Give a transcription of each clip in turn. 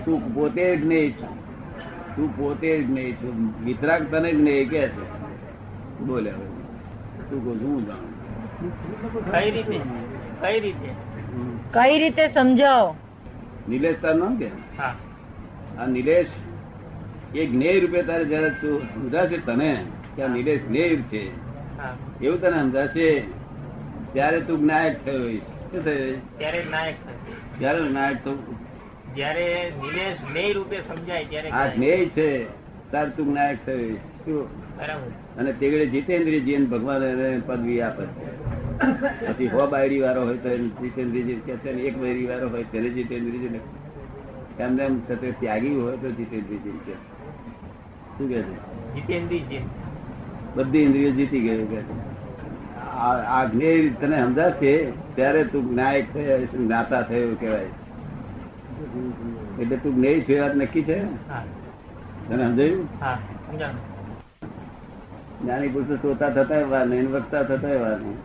તું પોતે જ નહીં છું, તું પોતે જ નહીં છું. વિતરાગ તને જ નહીં કે છે. બોલે હવે તું કહું હું જાણું કઈ રીતે કઈ રીતે કઈ રીતે સમજાવો? નિલેશ તાર નામ કે હા આ નિલેશ એ જ્ઞેય રૂપે તારે જયારે તું સમજાશે તને કે આ નિલેશ જ્ઞેય છે હા એવું તને સમજાશે ત્યારે તું જ્ઞાયક થયો હોઈશ. શું થયું? ત્યારે નાયક થશે. ત્યારે જ્ઞાયક થયું. જયારે નિલેશ જ્ઞેય રૂપે સમજાય ત્યારે આ જ્ઞેય છે તાર તું જ્ઞાયક થયો હોઈશ. શું? બરાબર. અને તેગડે જીતેન્દ્રિયજી એને ભગવાન એને પદવી આપે છે. પછી હો બાયડી વાળો હોય તો એને જીતેન્દ્રિયજી કે છે, એક બાયડી વાળો હોય તેને જીતેન્દ્રિયજી એમને એમ છતાં ત્યાગી હોય તો જીતેન્દ્રિયજી કે શું કે છે? જીતેન્દ્રજી બધી ઇન્દ્રિયો જીતી ગયું કે છે. આ જ્ઞેય તને સમજાશે ત્યારે તું જ્ઞાયક થયો, જ્ઞાતા થયો કહેવાય. એટલે તું જ્ઞેય છે વાત નક્કી છે. હા તને સમજાયું? હા સમજાણું. જ્ઞાની પુરુષો શ્રોતા થતા વાર નહીં, વક્તા થતા વાર નહીં,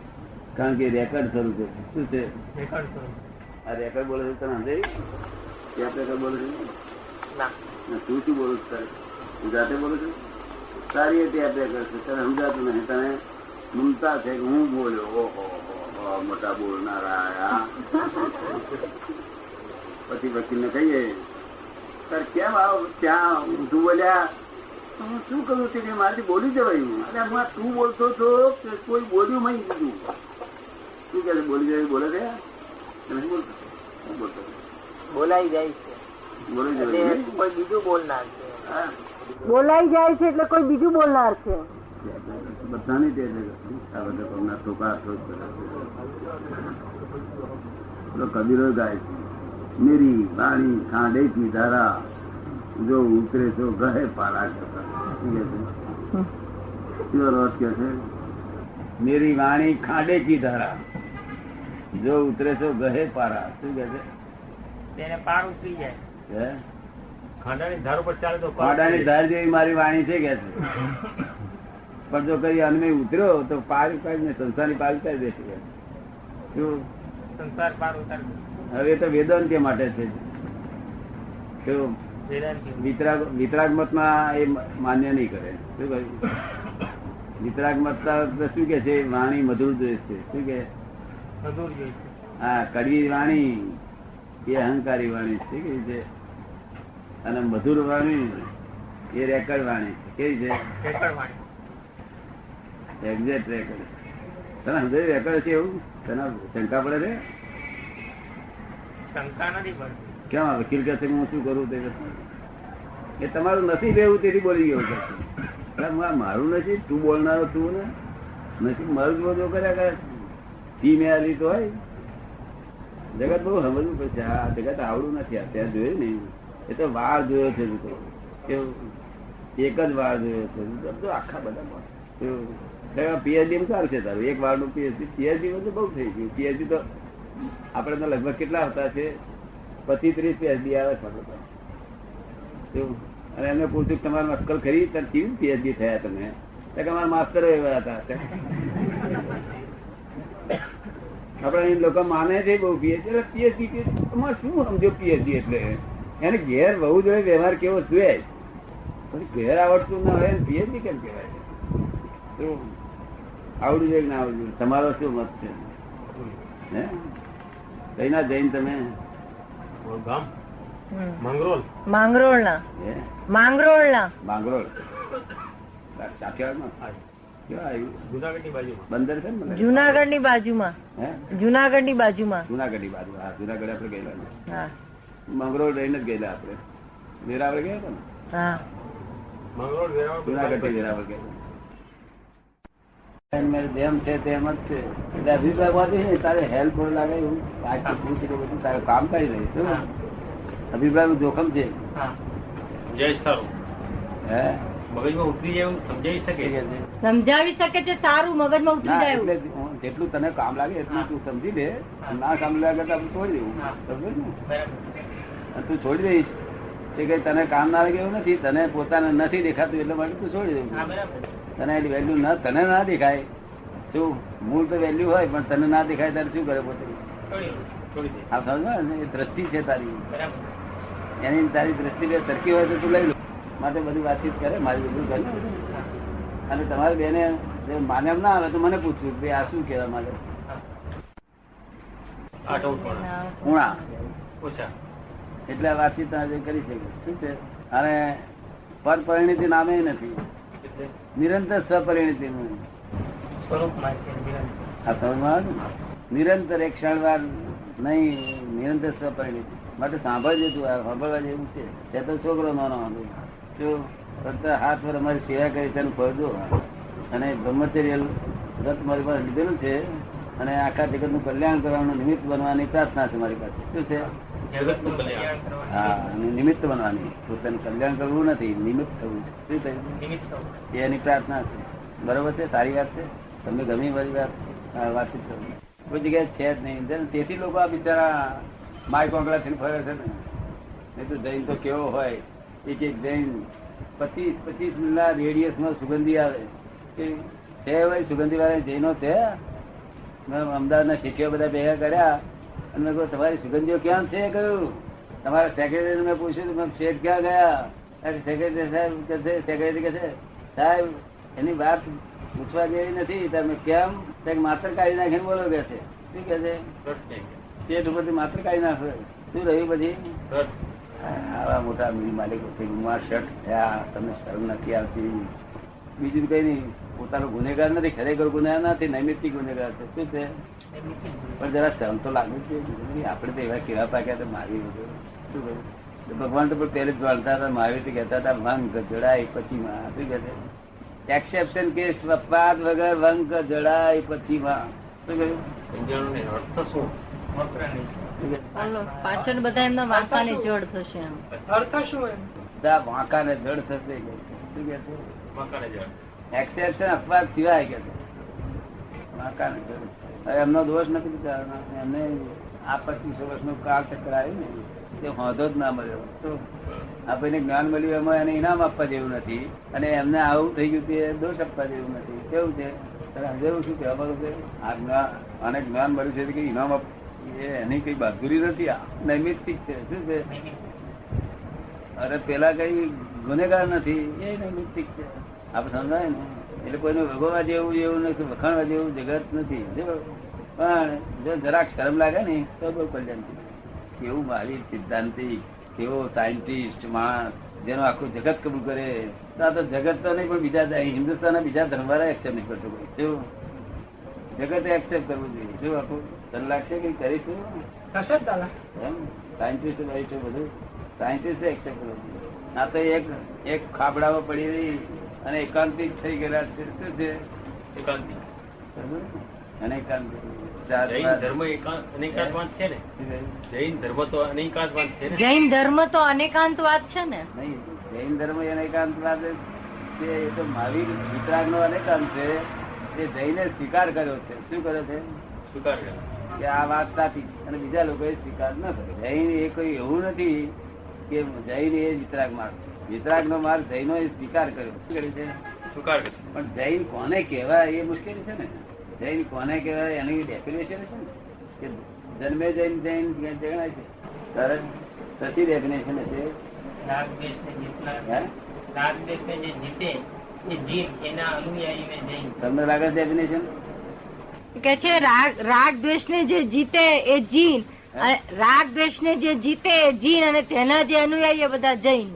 કારણ કે રેકર્ડ શરૂ છે. શું છે રેકોર્ડ કરો. આ રેકર્ડ બોલે છે? તને સમજાયું? ક્યાં રેકર્ડ બોલે છે? ના તું શું બોલું છું? હું જાતે બોલું છું. સારી રીતે આ રેકર્ડ છે. તને સમજાતું નહીં. તને મમતા છે કે હું બોલ્યો. ઓહો મોટા બોલનારા. પછી વકીલ ને કહીએ તાર કેમ આવો ત્યાં તું બોલ્યા? હું શું કરું છું કે મારાથી બોલી જવાયું. અરે હું તું બોલતો છો કે કોઈ બોલ્યું નહીં બીજું? શું કે બોલી જવાયું? બોલે છે નથી બોલતો? શું બોલતો? બોલાઈ જાય છે બોલી એટલે જવાયું. કોઈ બીજું બોલનાર છે. હા બોલાઈ જાય છે એટલે કોઈ બીજું બોલનાર છે. બધાની તે આ બધા પગના ઠોકા ઠોક કરે. કબીરો ગાય છે મેરી વાણી ખાંડે કી ધારા જો ઉતરે તો ગહે પારા કરતા. શું કે છે? કેવો રોજ કે છે? મેરી વાણી ખાંડે કી ધારા જો ઉતરે તો ગહે પારા. શું કે છે? તેને પાર ઉતરી જાય. હે? ખાંડાની ધાર ઉપર ચાલે તો પાર ખાંડાની ધાર જેવી મારી વાણી છે કે છે. પણ જો કઈ અન્મે ઉતર્યો તો પાર ઉતારીને સંસારની પાર ઉતારી દેશે. શું? સંસાર પાર ઉતારી હવે તો વેદાંત માટે છે. શું? વેદાંતિ વિતરાગ મત માં એ માન્ય નહીં કરે. શું કહ્યું? વિતરાગ મત શું કે છે? વાણી મધુર જોઈએ છે. શું કે? મધુર જોઈએ છે. હા, કડવી વાણી એ અહંકારી વાણી છે. કેવી છે? અને મધુર વાણી એ રેકર્ડ વાણી છે. કેવી છે? રેકોર્ડ વાણી. Exact record. તને સમજાયું રેકર્ડ છે એવું? તને શંકા પડે છે? શંકા નથી પડતી. કેમ વકીલ કહે છે હું શું કરું? એ તમારું નથી લેવું તેથી બોલી ગયો છે. મારું નથી, તું બોલનારો તું ને નથી. મારું બધો કર્યા કરે ફીમેલી તો હોય. જગત બહુ સમજવું પડશે. આ જગત આવડું નથી. ત્યાં જોયું ને એ તો વાર જોયો છે. કેવું? એક જ વાર જોયો છે. આખા બધા પીએચડી સારું છે તારું. એક વાર નું પીએચડી તો બહુ થઈ ગયું. પીએચડી તો આપડે તો લગભગ કેટલા આવતા છે? 25-30 પીએચડી આવે છે. અને એમને પૂછ્યું તમારી અક્કલ ખરી? કેવી પીએચડી થયા તમે? અમારા માસ્તરો એવા હતા. આપડે લોકો માને છે બહુ પીએચડી. પીએચડી તમારે શું સમજો? પીએચડી એટલે એને ઘેર બહુ જોઈએ વ્યવહાર કેવો જોઈએ. પછી ઘેર આવડતું ના હોય પીએચડી કેમ કેવાય? આવડું જોઈએ કે ના આવડું? તમારો શું મત છે? હે કઈ ના જઈને તમે? ગામ મંગરોળ. માંગરોળ ના. હે માંગરોળ ના. માંગરોળ કાઠિયાવાડમાં કેવા આવ્યું? જુનાગઢની બાજુમાં બંદર છે ને? જુનાગઢ ની બાજુમાં. હે જુનાગઢ ની બાજુમાં. જુનાગઢની બાજુ. હા, જુનાગઢ આપડે ગયેલા. હા મંગરોળ રહીને જ ગયેલા આપડે. વેરાવળ ગયા હતા ને? હા. મંગરોળ વેરાવળ જુનાગઢ થી વેરાવળ ગયા. જેમ છે તેમ જ છે. એટલે અભિપ્રાય માંથી તારે હેલ્પ લાગે એવું પૂછે કે બધું તારું કામ કરી રહી છે. અભિપ્રાય જોખમ છે. હા જય સારું. હે મગજમાં ઉતરી જાય એવું સમજાવી શકે છે. સમજાવી શકે છે. સારું મગજમાં ઉતરી ના, જાય એટલે એવું. જેટલું તને કામ લાગે એટલું તું સમજી લે. ના કામ લાગે તો આપણે છોડી દેવું. સમજ ને? બરાબર. તું છોડી દઈશ એ કઈ તને કામ ના લાગે એવું નથી. તને પોતાને નથી દેખાતું એટલે માટે તું છોડી દેવું. હા બરાબર. તને એની વેલ્યુ તને ના દેખાય. શું મૂળ તો વેલ્યુ હોય પણ તને ના દેખાય ત્યારે શું કરે પોતે? છોડી દે. આ સમજ ને? એ દ્રષ્ટિ છે તારી. બરાબર. એની તારી દ્રષ્ટિ સરખી હોય તો તું લઈ લો. માટે બધી વાતચીત કરે, મારી બધું કરે. અને તમારી બેને માને એમ ના આવે તો મને પૂછવું કે આ શું કહેવા માંગે. ઉણા એટલે આ વાતચીત આજે કરી શકે. શું છે? અને પરપરિણીતિ નામે નથી, નિરંતર સપરિણીતિ સ્વરૂપમાં છે આ સમજમાં નિરંતર એક ક્ષણવાર નહીં, નિરંતર સ્વપરિણીતિ માટે સાંભળજે તું. આ સાંભળવા જેવું છે. તે તો છોકરો નાનો હતો જો ફક્ત હાથ પર અમારી સેવા કરી તેનું ફળ દો. અને બ્રહ્મચર્ય વ્રત મારી પાસે લીધેલું છે અને આખા જગત નું કલ્યાણ કરવાનું નિમિત્ત બનવાની પ્રાર્થના છે મારી પાસે. શું છે? જગતનું કલ્યાણ કરવાનું. હા, અને નિમિત્ત બનવાની. પોતાનું કલ્યાણ કરવું નથી, નિમિત્ત થવું. શું થયું? નિમિત્ત થવું. એની પ્રાર્થના છે. બરોબર છે? સારી વાત છે. તમને ગમી મારી વાત? વાતચીત કરવી કોઈ જગ્યાએ છે જ નહીં. તેથી લોકો આ બિચારા માય કોંકડા થી ફરે છે ને. નહીં તો જૈન તો કેવો હોય, એક એક જૈન 25 મિનિટના રેડિયસમાં સુગંધી આવે. છે ભાઈ સુગંધી વાળા જૈનો છે. મેં અમદાવાદના શીખ્યો બધા ભેગા કર્યા અને મેં કહ્યું તમારી સુગંધીઓ ક્યાં છે? કહ્યું તમારા સેક્રેટરી મેં પૂછ્યું મેં શેઠ ક્યાં ગયા? સેક્રેટરી સાહેબ કે છે, સેક્રેટરી કે છે સાહેબ એની વાત પૂછવા જેવી નથી. તમે કેમ? માત્ર કાઢી નાખીને બોલો કે છે. શું કે છે? શેઠ ઉપરથી માત્ર કાઢી નાખો. શું રહ્યું પછી? આવા મોટા માલિકો શર્ટ થયા, તમને શરમ નથી આવતી? બીજું કઈ નહીં, પોતાનો ગુનેગાર નથી, ખરેખર ગુનેગાર નથી, નૈમિત્તિક ગુનેગાર છે. શું છે? પણ જરા શરમ તો લાગે છે. આપણે તો એવા કેવા પાક્યા તો મારી શું કહ્યું? ભગવાન તો પણ પહેલે જ જાણતા હતા. મહાવીર કહેતા હતા વંક જડાય પછી માં. શું કે છે? એક્સેપ્શન કેસ અપવાદ વગર વંક જડાય પછી માં. શું કહ્યું? પાછળ બધા એમના વાંકાને જડ થશે એમ. બધા વાંકાને જડ થશે. શું કે છે? એક્સેપ્શન અપવાદ સિવાય કે છે વાંકાને જડ. એમનો દોષ નથી બિચારાનો. એમને આ 25 વર્ષનો કાળ ચક્કર આવ્યું ને તે હોંધો જ ના મળ્યો. તો આપણને જ્ઞાન મળ્યું એમાં એને ઇનામ આપવા જેવું નથી, અને એમને આવું થઈ ગયું તે દોષ આપવા જેવું નથી. કેવું છે? જેવું શું કહેવા માંગુ છે? આને જ્ઞાન મળ્યું છે કે ઇનામ એની કઈ બહાદુરી નથી, આ નૈમિત્તિક છે. શું છે? અરે પેલા કઈ ગુનેગાર નથી, એ નૈમિત્તિક છે. આપડે સમજાય ને? એટલે કોઈને ભોગવવા જેવું એવું નથી, વખાણવા જેવું જગત નથી. પણ જો જરાક શરમ લાગે ને તો બહુ કલ્યાણ છે. કેવું મહાવીર સિદ્ધાંતિ, કેવો સાયન્ટિસ્ટ માણસ જેનો આખું જગત કબૂલ કરે. તો આ તો જગત તો નહીં પણ બીજા હિન્દુસ્તાનના બીજા ધર્મવાળા એક્સેપ્ટ નહીં કરતો. કેવું જગતે એક્સેપ્ટ કરવું જોઈએ. શું આખું તને લાગશે કે કરીશું એમ? સાયન્ટિસ્ટ બધું સાયન્ટિસ્ટ એક્સેપ્ટ કરવું જોઈએ. આ તો એક ખાબડામાં પડી રહી અને એકાંતિક થઈ ગયેલા છે. શું છે? એકાંતિક. અને એકાંતિક જૈન ધર્મ અનેકાંતવાદ છે ને? જૈન ધર્મ તો અનેકાંતવાદ છે ને? જૈન ધર્મ તો અનેકાંતવાદ છે ને? નહીં, જૈન ધર્મ અનેકાંતવાદ છે. એ તો મહાવીર વિતરાગ નો અનેકાંત છે. એ જૈને સ્વીકાર કર્યો છે. શું કર્યો છે? સ્વીકાર કર્યો કે આ વાત સાચી, અને બીજા લોકોએ સ્વીકાર ન કર્યો. જૈન એ કોઈ એવું નથી કે જૈન એ વિતરાગ માર્ગ. વિતરાગ નો માર્ગ જૈનો એ સ્વીકાર કર્યો. શું કર્યું છે? સ્વીકાર કર્યો. પણ જૈન કોને કહેવાય એ મુશ્કેલી છે ને. જૈન કોને કહેવાય એની ડેફિનેશન છે ને. કે જન્મે જૈન જૈન જણાય છે. તરત સચી ડેફિનેશન છે. રાગ દેશને જીતનાર, હે? રાગ દેશને જે જીતે એ જીત, એના અનુયાયીને જૈન. તમને લાગે ડેફિનેશન? કે છે રાગ દ્વેષ ને જે જીતે એ જીન, અને રાગ દ્વેષ ને જે જીતે એ જીન, અને તેના જે અનુયાયી એ બધા જૈન.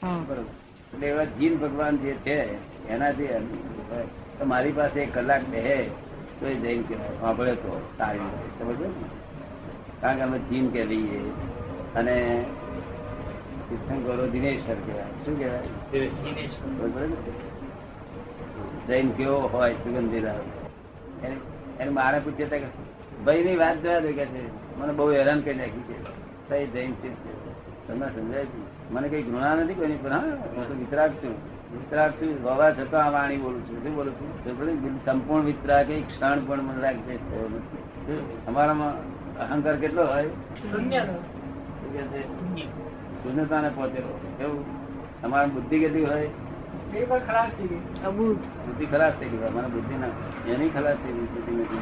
બરોબર. એટલે એવા જીન ભગવાન જે છે એનાથી તો મારી પાસે 1 કલાક બેહે તો એ જૈન કહેવાય. સાંભળે તો સારી રીતે. સમજ ને? કારણ કે અમે જીન કે લઈએ અને તીર્થંકરો દિનેશ્વર કહેવાય. શું કહેવાય? બરોબર ને? જૈન કેવો હોય સુગંધીદાર એને મારે પૂછે કે ભાઈ ની વાત જવા દે કે છે મને બહુ હેરાન કરી નાખી છે. જૈન છે તમને સમજાય છે? મને કઈ ઘૃણા નથી કોઈની, પણ હા હું તો વિતરાગ છું. વિતરાગ છું હોવા છતાં આ વાણી બોલું છું. શું બોલું છું? સંપૂર્ણ વિતરાગ એક ક્ષણ પણ મને લાગે છે. અમારામાં અહંકાર કેટલો હોય? શૂન્યતાને પહોંચેલો. કેવું? અમારા બુદ્ધિ કેટલી હોય? બુદ્ધિ ખલાસ થઈ ગઈ. અમારા બુદ્ધિ ના એની ખલાસ થઈ ગઈ.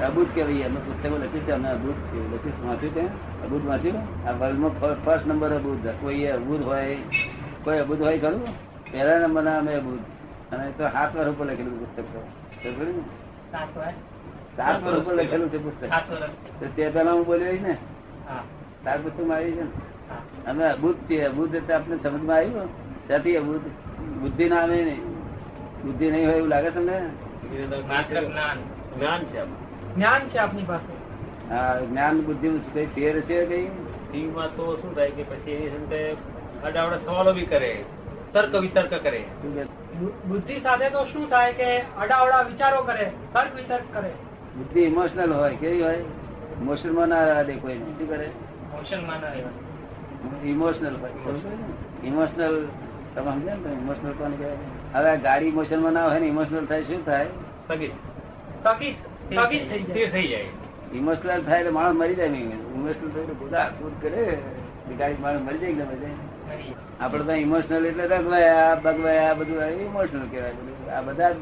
અબૂત કહેવાય. એમાં પુસ્તકો લખ્યું છે અમે અબૂત લખ્યું વાંચ્યું છે. અબૂત વાંચ્યું. આ વર્લ્ડમાં ફર્સ્ટ નંબર અબૂત. કોઈ અબૂત હોય, કોઈ અબૂત હોય ખરું? પહેલા નંબરના અમે અબૂત. અને તો 7 વર્ષ ઉપર લખેલું પુસ્તક છે. 7 વર્ષ ઉપર લખેલું છે પુસ્તક. તો તે પહેલા હું બોલ્યો ને 7 પુસ્તક માં આવી છે ને. અમે અબૂત છીએ. અબૂત એટલે આપણે સમજમાં આવ્યું ત્યાંથી અબૂત. બુદ્ધિ ના આવે નહીં. બુદ્ધિ નહીં હોય એવું લાગે તમને? જ્ઞાન છે આપણું. જ્ઞાન છે આપની પાસે. હા, જ્ઞાન બુદ્ધિ કઈ ફેર છે કઈ? ટીવીમાં તો શું થાય કે પછી એની સાથે અડાવડા સવાલો બી કરે, તર્ક વિતર્ક કરે. બુદ્ધિ સાથે તો શું થાય કે અડાવડા વિચારો કરે, તર્ક વિતર્ક કરે. બુદ્ધિ ઇમોશનલ હોય. કેવી હોય? ઇમોશનમાં ના દે કોઈ. શું કરે? મોશનમાં ના રહેવાય. ઇમોશનલ હોય. ઇમોશનલ તમે સમજ્યા ને? ઇમોશનલ કોને કહેવાય? હવે આ ગાડી ઇમોશનમાં ના હોય ને ઇમોશનલ થાય શું થાય? સ્થગિત સ્થગિત સ્થગિત થઈ સ્થિર જાય. થઈ જાય. ઇમોશનલ થાય એટલે માણસ મરી જાય નહીં. ઇમોશનલ થાય એટલે કુદા કૂદ કરે ગાડી માણસ મરી જાય કે મરી જાય. આપડે તો ઇમોશનલ એટલે રગવાયા બગવાયા બધું ઇમોશનલ કહેવાય. બધું આ બધા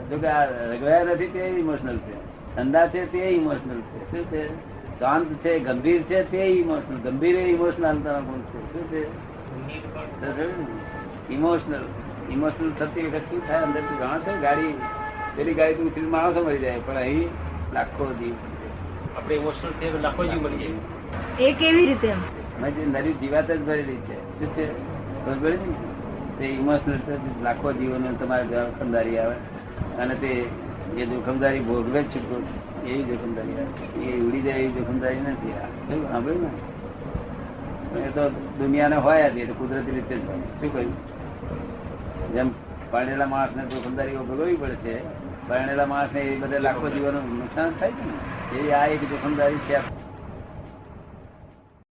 જો કે આ રગવાયા નથી તે ઇમોશનલ છે. ઠંડા છે તે ઇમોશનલ છે. શું છે? શાંત છે, ગંભીર છે તે ઇમોશનલ. ગંભીર એ ઇમોશનલ ગુણ છે. શું છે? ઇમોશનલ. ઇમોશનલ થતી વખત શું થાય? અંદર તું જાણ છે ગાડી પેલી ગાડી તું ઉતરી માણસો મરી જાય પણ અહીં લાખો જીવ. આપણે ઇમોશનલ છે તો લાખો જીવ મળી જાય. એ કેવી રીતે? નરી જીવાત જ ભરેલી છે. શું છે? ખબર પડી ને? તે ઇમોશનલ લાખો જીવોને તમારે જોખમદારી આવે અને તે જે જોખમદારી ભોગવે છે એવી જોખમદારી આવે. એ ઉડી જાય એવી જોખમદારી નથી. સાંભળ્યું ને? એ તો દુનિયાને હોય જ. એ તો કુદરતી રીતે જ હોય. શું કહ્યું? જેમ પરણેલા માણસ ને જોખમદારીઓ ભોગવવી પડે છે, પરણેલા માણસ ને એ બધા લાખો જીવોનું નુકસાન થાય છે ને, એ આ એક જોખમદારી છે.